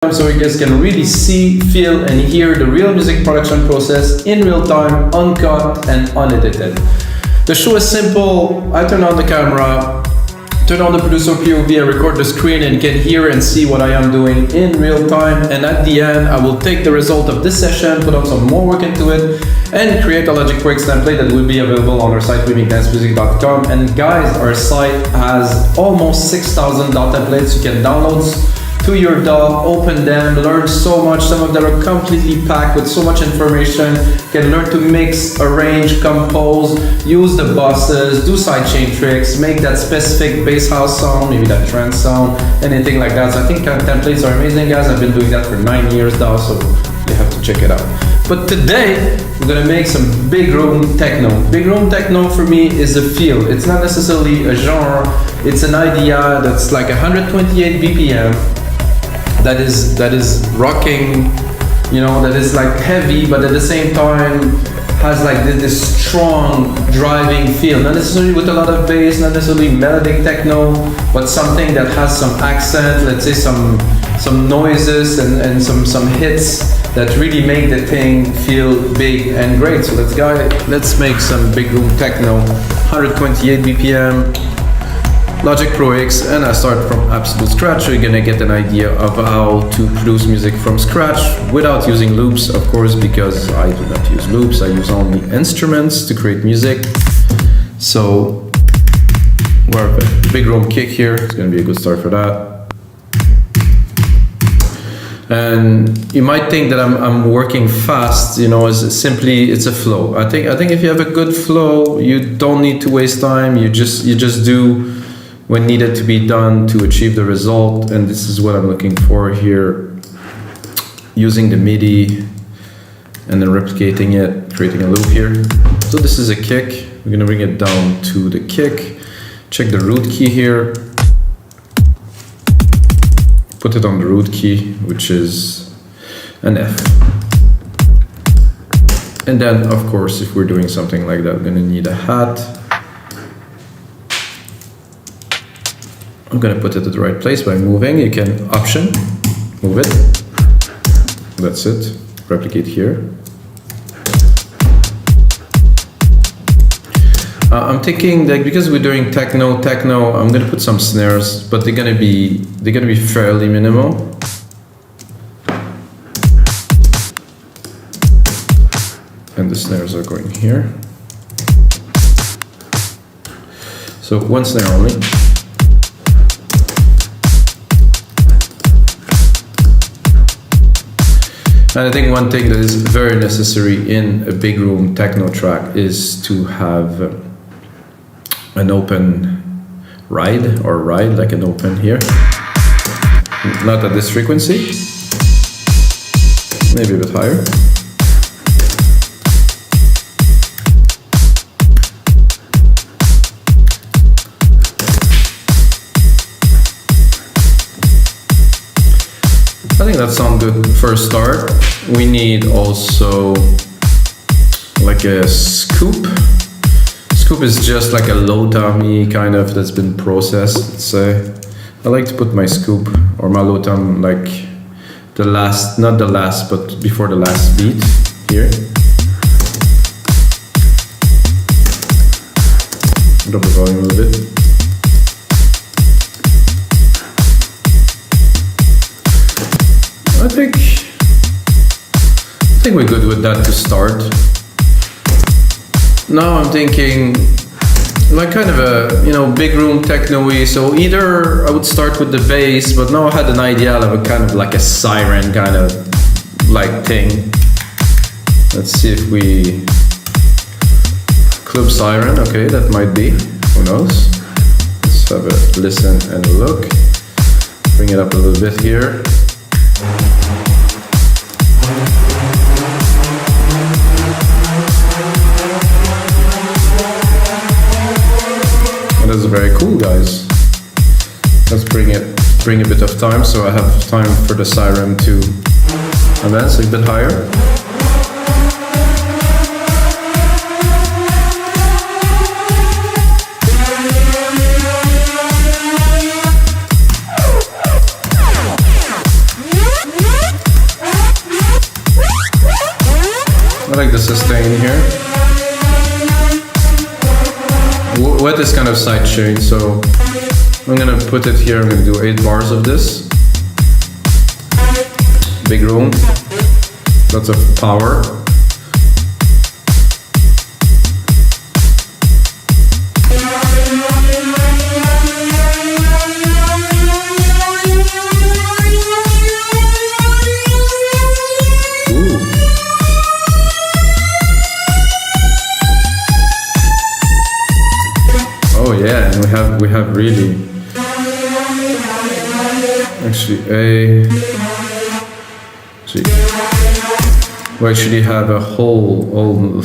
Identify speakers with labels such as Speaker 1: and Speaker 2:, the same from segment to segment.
Speaker 1: so you guys can really see, feel, and hear the real music production process in real time, uncut and unedited. The show is simple. I turn on the camera, turn on the producer POV, and record the screen, and you can hear and see what I am doing in real time. And at the end, I will take the result of this session, put on some more work into it, and create a Logic Pro X template that will be available on our site, mixdown.com. And guys, our site has almost 6,000 DAW templates you can download to your DAW, open them, learn so much. Some of them are completely packed with so much information. You can learn to mix, arrange, compose, use the buses, do sidechain tricks, make that specific bass house sound, maybe that trance sound, anything like that. So I think templates are amazing, guys. I've been doing that for 9 years now, so you have to check it out. But today, we're gonna make some big room techno. Big room techno for me is a feel. It's not necessarily a genre. It's an idea that's like 128 BPM. That is rocking, you know, that is like heavy, but at the same time has like this strong driving feel. Not necessarily with a lot of bass, not necessarily melodic techno, but something that has some accent, let's say some noises and some hits that really make the thing feel big and great. So let's make some big room techno, 128 BPM. Logic Pro X, and I start from absolute scratch, so you're gonna get an idea of how to produce music from scratch without using loops, of course, because I do not use loops. I use only instruments to create music. So we're a big room kick here. It's gonna be a good start for that. And you might think that I'm working fast, you know, it's a flow. I think if you have a good flow, you don't need to waste time. You just do when needed to be done to achieve the result. And this is what I'm looking for here, using the MIDI and then replicating it, creating a loop here. So this is a kick. We're gonna bring it down to the kick. Check the root key here. Put it on the root key, which is an F. And then, of course, if we're doing something like that, we're gonna need a hat. I'm gonna put it at the right place by moving. You can option, move it. That's it. Replicate here. I'm thinking that because we're doing techno, I'm gonna put some snares, but they're gonna be fairly minimal. And the snares are going here. So one snare only. And I think one thing that is very necessary in a big room techno track is to have an open ride, like an open here. Not at this frequency, maybe a bit higher. I think that sounds good for a start. We need also like a scoop. Scoop is just like a low tom-y kind of that's been processed, let's say. I like to put my scoop or my low tom like the last, not the last, but before the last beat here. Drop the volume a little bit. I think we're good with that to start. Now I'm thinking like kind of a, you know, big room techno-y. So either I would start with the bass, but now I had an idea of a kind of like a siren kind of like thing. Let's see if we club siren. Okay, that might be. Who knows? Let's have a listen and a look. Bring it up a little bit here. That's very cool, guys. Let's bring a bit of time, so I have time for the siren to advance a bit higher. I like the sustain here. With this kind of side chain, so I'm gonna put it here. I'm gonna do 8 bars of this. Big room, lots of power. Oh yeah, and we have really actually we actually have a whole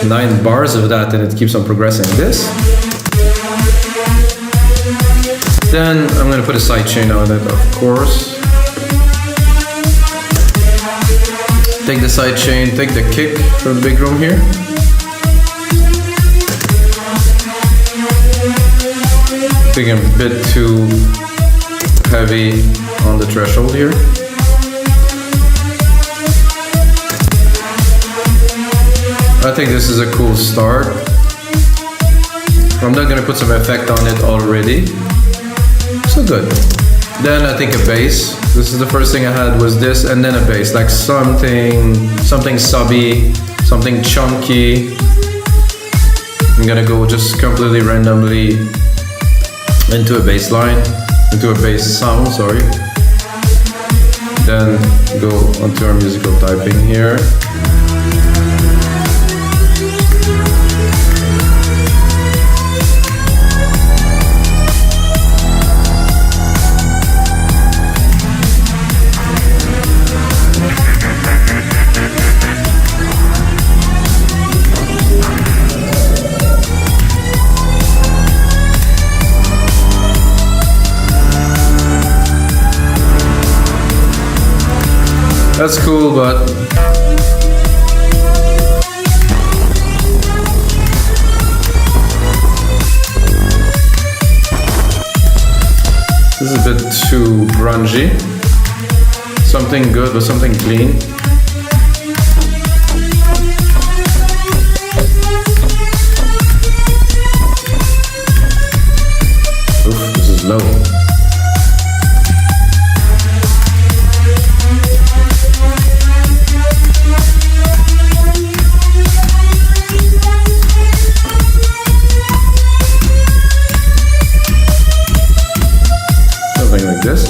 Speaker 1: 9 bars of that, and it keeps on progressing this. Then I'm gonna put a side chain on it, of course. Take the side chain, take the kick from the big room here. I think I'm a bit too heavy on the threshold here. I think this is a cool start. I'm not gonna put some effect on it already. So good. Then I think a bass. This is the first thing I had was this, and then a bass, like something subby, something chunky. I'm gonna go just completely randomly into a bass line, into a bass sound, sorry. Then go onto our musical typing here. That's cool, but this is a bit too grungy. Something good or something clean. Oof, this is low. Like this.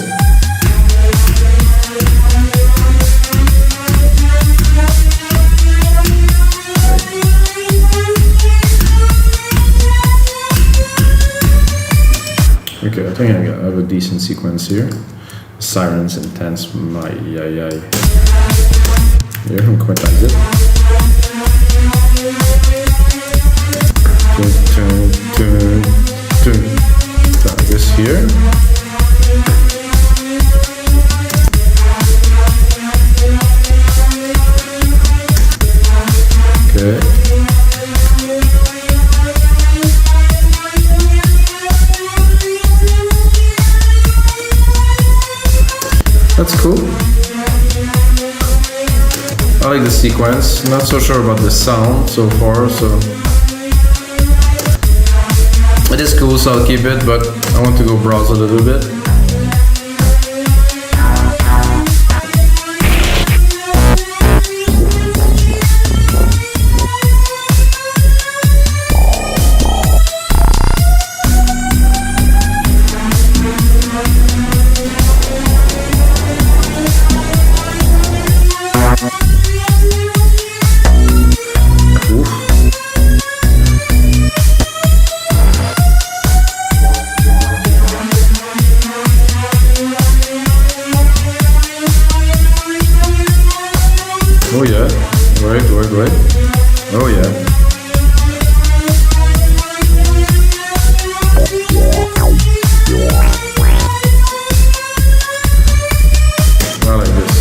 Speaker 1: Okay, I think I have a decent sequence here. Sirens intense, my yeah. Here, I'm quite like it. This here. Okay. That's cool. I like the sequence. Not so sure about the sound so far, so it is cool, so I'll keep it, but I want to go browse a little bit. Oh yeah, right. Oh yeah. I like this.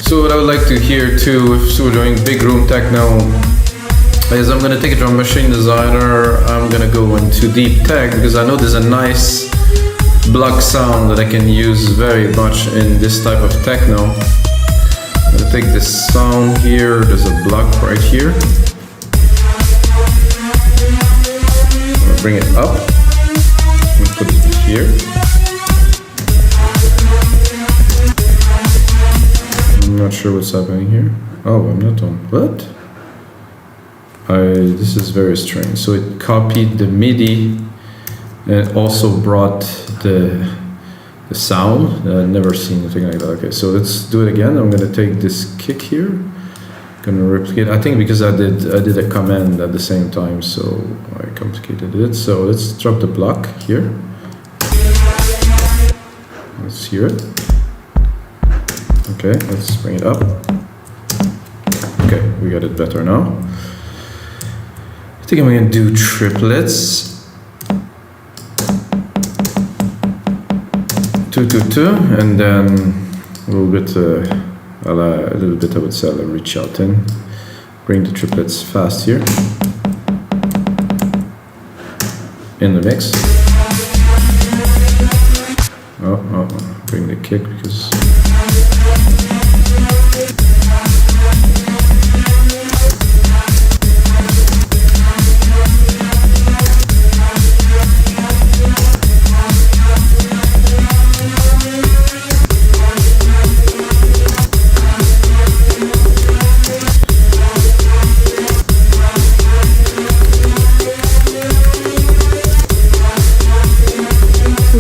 Speaker 1: So what I would like to hear too, if we're doing big room techno, is I'm gonna take it from Machine Designer. I'm gonna go into Deep Tech because I know there's a nice block sound that I can use very much in this type of techno. I'm gonna take this sound here, there's a block right here. I'm gonna bring it up and put it here. I'm not sure what's happening here. Oh, I'm not on. What? This is very strange. So it copied the MIDI and it also brought the sound. I've never seen anything like that. Okay, so let's do it again. I'm gonna take this kick here. Gonna replicate. I think because I did a command at the same time, so I complicated it. So let's drop the block here. Let's hear it. Okay, let's bring it up. Okay, we got it better now. I think I'm gonna do triplets. 2, 2, 2, and then a little bit, I would say, I'll reach out in. Bring the triplets fast here. In the mix. Bring the kick because.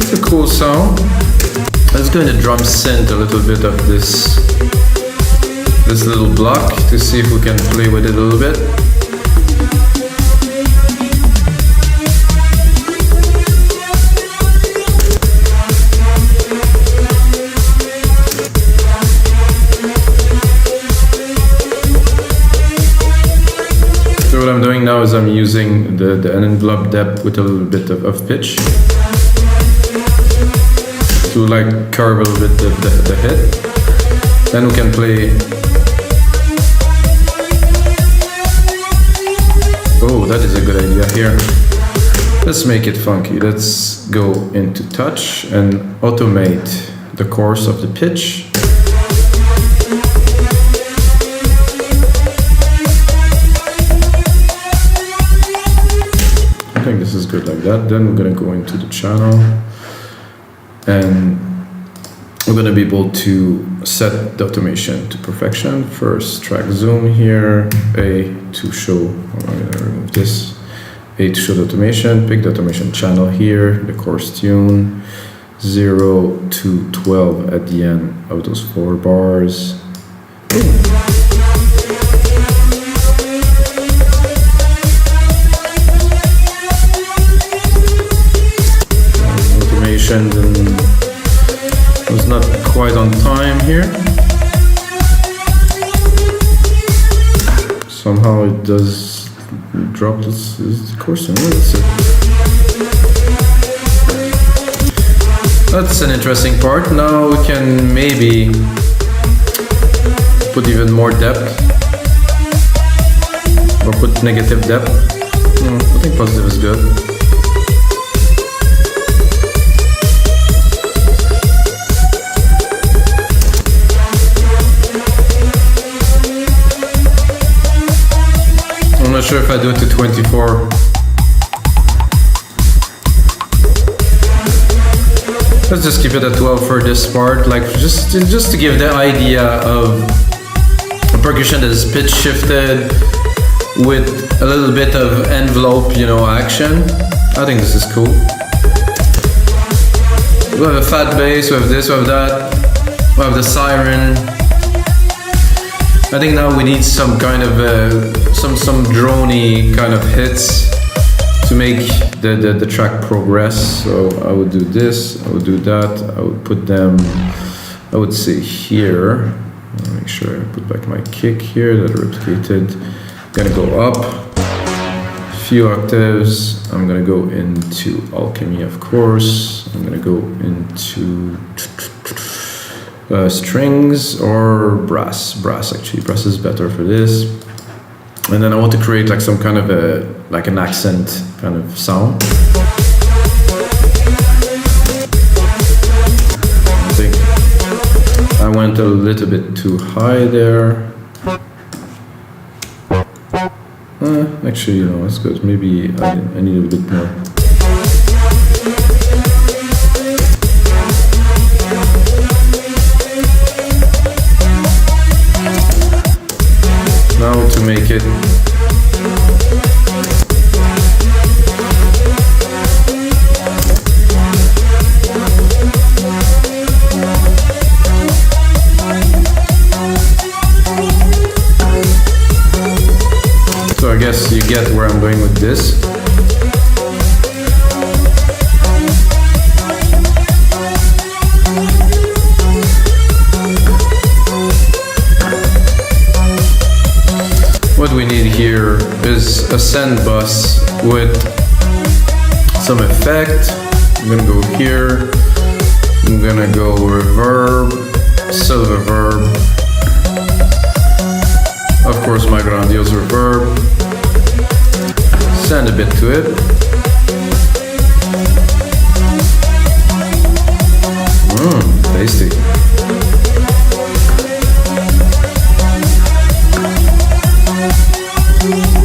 Speaker 1: It's a cool sound. Let's go in the drum synth a little bit of this little block to see if we can play with it a little bit. So what I'm doing now is I'm using the envelope depth with a little bit of pitch to like curve a little bit the hit. Then we can play. Oh, that is a good idea here. Let's make it funky. Let's go into touch and automate the course of the pitch. I think this is good like that. Then we're gonna go into the channel and we're gonna be able to set the automation to perfection. First, track zoom here, A to show, I'm gonna remove this, A to show the automation, pick the automation channel here, the course tune, 0 to 12 at the end of those 4 bars. And was not quite on time here. Somehow it does drop this course. That's an interesting part. Now we can maybe put even more depth or put negative depth. I think positive is good. I'm not sure if I do it to 24. Let's just keep it at 12 for this part, like just to give the idea of a percussion that is pitch shifted with a little bit of envelope, action. I think this is cool. We have a fat bass, we have this, we have that, we have the siren. I think now we need some kind of some droney kind of hits to make the track progress. So I would do this, I would do that, I would put them, I would say here. I'll make sure I put back my kick here that I replicated. I'm gonna go up a few octaves. I'm gonna go into alchemy, of course. I'm gonna go into strings or brass. Brass is better for this. And then I want to create like some kind of an accent kind of sound. went a little bit too high there. Actually, you know, it's good. Maybe I need a bit more. Now to make it so I guess you get where I'm going with this. What we need here is a send bus with some effect. I'm gonna go here. I'm gonna go reverb, silver verb. Of course, my grandiose reverb. Send a bit to it. Tasty.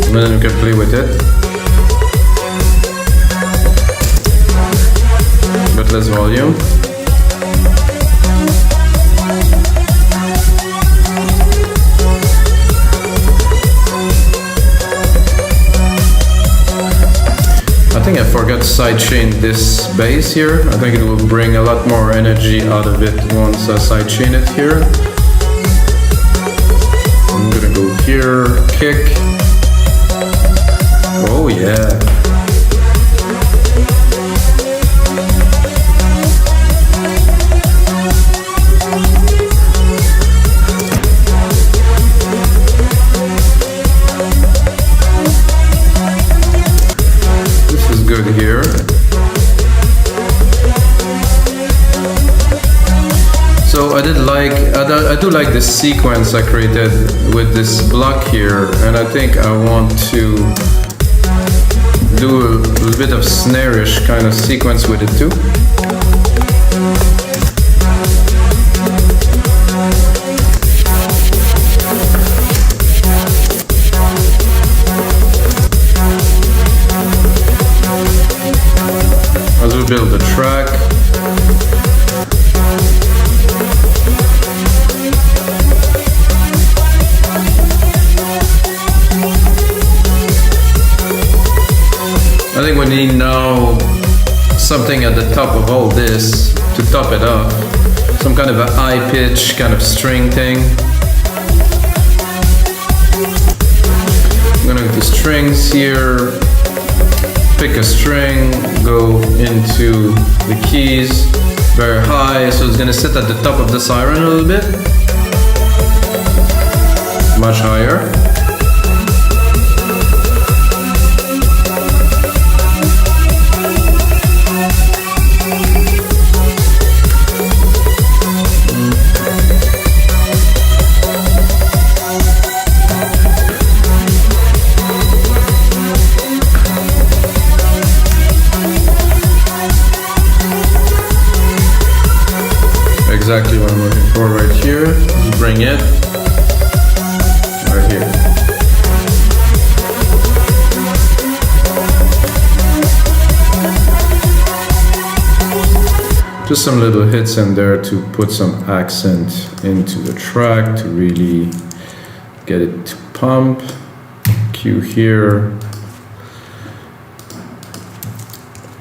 Speaker 1: And then we can play with it, but less volume. I think I forgot to sidechain this bass here. I think it will bring a lot more energy out of it once I sidechain it here. I'm gonna go here, kick. Oh yeah. This is good here. So I do like this sequence I created with this block here, and I think I want to do a little bit of snare-ish kind of sequence with it too. As we build the track. I think we need now something at the top of all this to top it up. Some kind of a high pitch kind of string thing. I'm gonna go to strings here, pick a string, go into the keys, very high, so it's gonna sit at the top of the siren a little bit. Much higher. Exactly what I'm looking for right here. Just bring it right here. Just some little hits in there to put some accent into the track to really get it to pump. Cue here,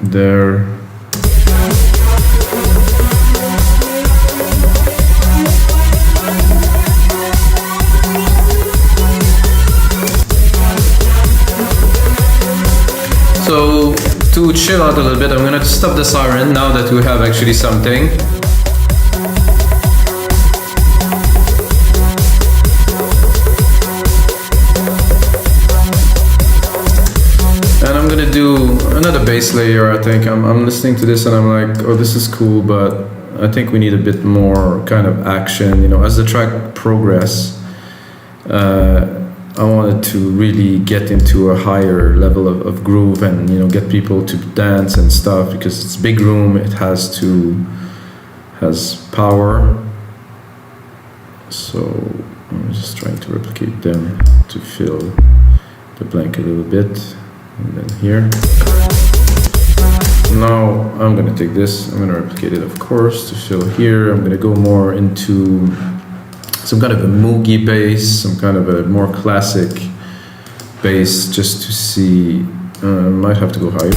Speaker 1: there. So to chill out a little bit, I'm gonna stop the siren now that we have actually something. And I'm gonna do another bass layer. I think I'm listening to this and I'm like, oh, this is cool, but I think we need a bit more kind of action, you know, as the track progress. I wanted to really get into a higher level of groove and, you know, get people to dance and stuff, because it's big room, it has power. So I'm just trying to replicate them to fill the blank a little bit. And then here. Now I'm gonna take this, I'm gonna replicate it of course to fill here. I'm gonna go more into some kind of a moogie bass, some kind of a more classic bass just to see, might have to go higher.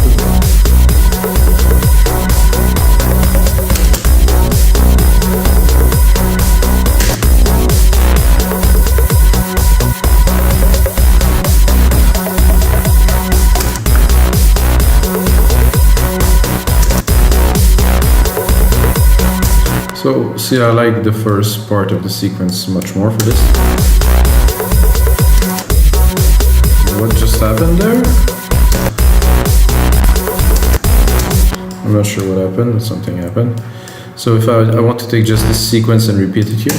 Speaker 1: So, see, I like the first part of the sequence much more for this. What just happened there? I'm not sure what happened, but something happened. So if I want to take just this sequence and repeat it here.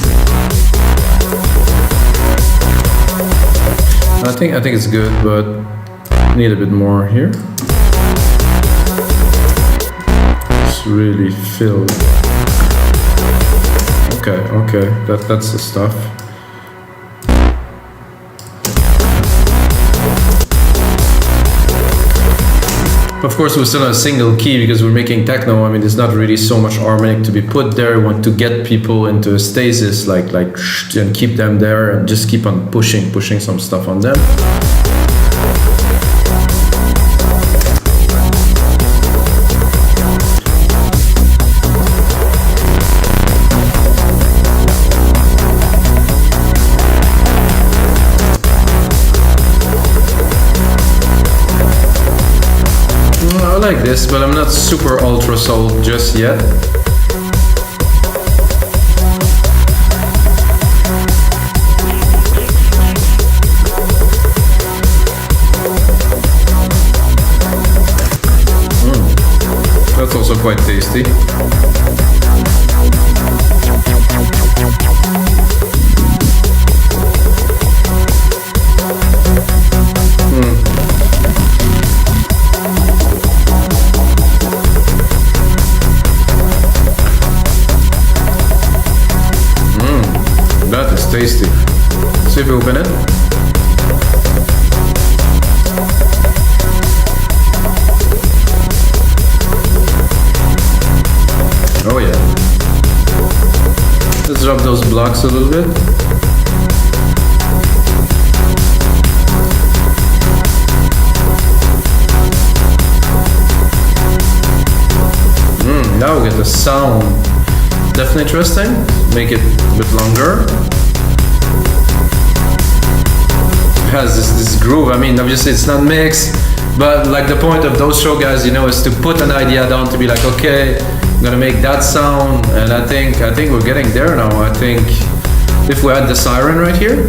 Speaker 1: I think it's good, but I need a bit more here. It's really filled. Okay, that's the stuff. Of course, we're still on a single key because we're making techno. I mean, there's not really so much harmonic to be put there. We want to get people into a stasis, like and keep them there and just keep on pushing some stuff on them. I like this, but I'm not super ultra sold just yet. That's also quite tasty. That is tasty. See if we open it. Oh yeah. Let's drop those blocks a little bit. Now we get the sound. Definitely interesting. Make it a bit longer. It has this groove. I mean, obviously it's not mixed, but like the point of those show guys, you know, is to put an idea down to be like, okay, I'm gonna make that sound, and I think we're getting there now. I think if we had the siren right here.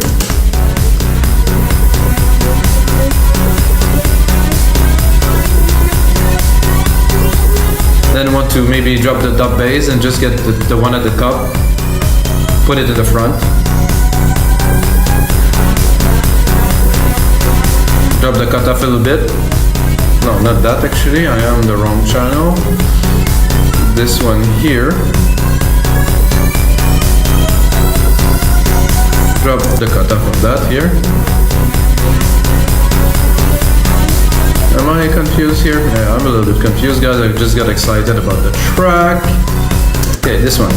Speaker 1: Then want to maybe drop the dub bass and just get the one at the top, put it to the front. Drop the cutoff a little bit. No, not that actually, I am the wrong channel. This one here. Drop the cutoff of that here. Am I confused here? Yeah, I'm a little bit confused, guys. I just got excited about the track. Okay, this one.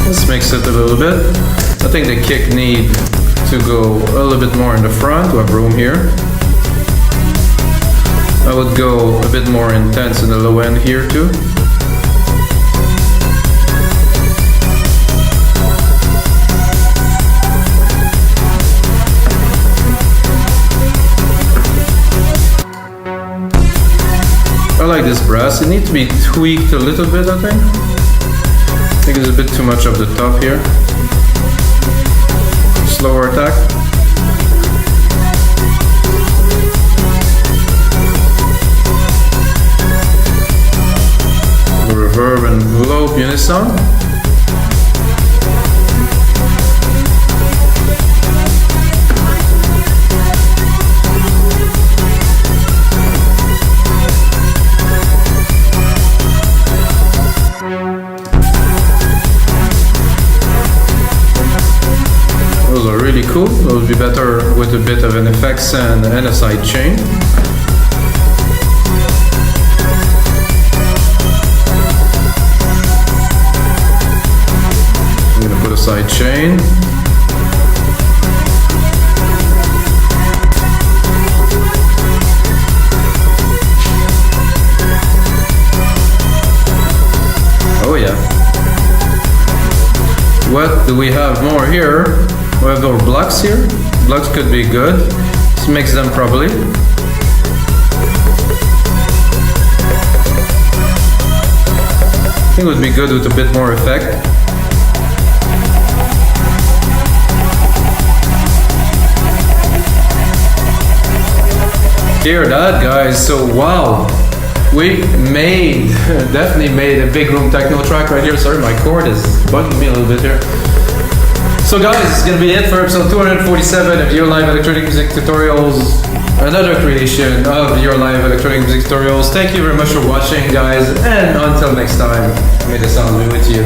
Speaker 1: Let's mix it a little bit. I think the kick need to go a little bit more in the front. We have room here. I would go a bit more intense in the low end here too. I like this brass. It needs to be tweaked a little bit, I think. I think it's a bit too much of the top here. Slower attack. The reverb and envelope unison. would be better with a bit of an effects and a side chain. I'm gonna put a side chain. Oh yeah. What do we have more here? We have our blocks here. Blocks could be good. Let's mix them properly. I think it would be good with a bit more effect. Hear that, guys? So wow. We definitely made a Big Room Techno track right here. Sorry, my cord is bugging me a little bit here. So guys, it's gonna be it for episode 247 of Your Live Electronic Music Tutorials. Another creation of Your Live Electronic Music Tutorials. Thank you very much for watching, guys, and until next time, may the sound be with you.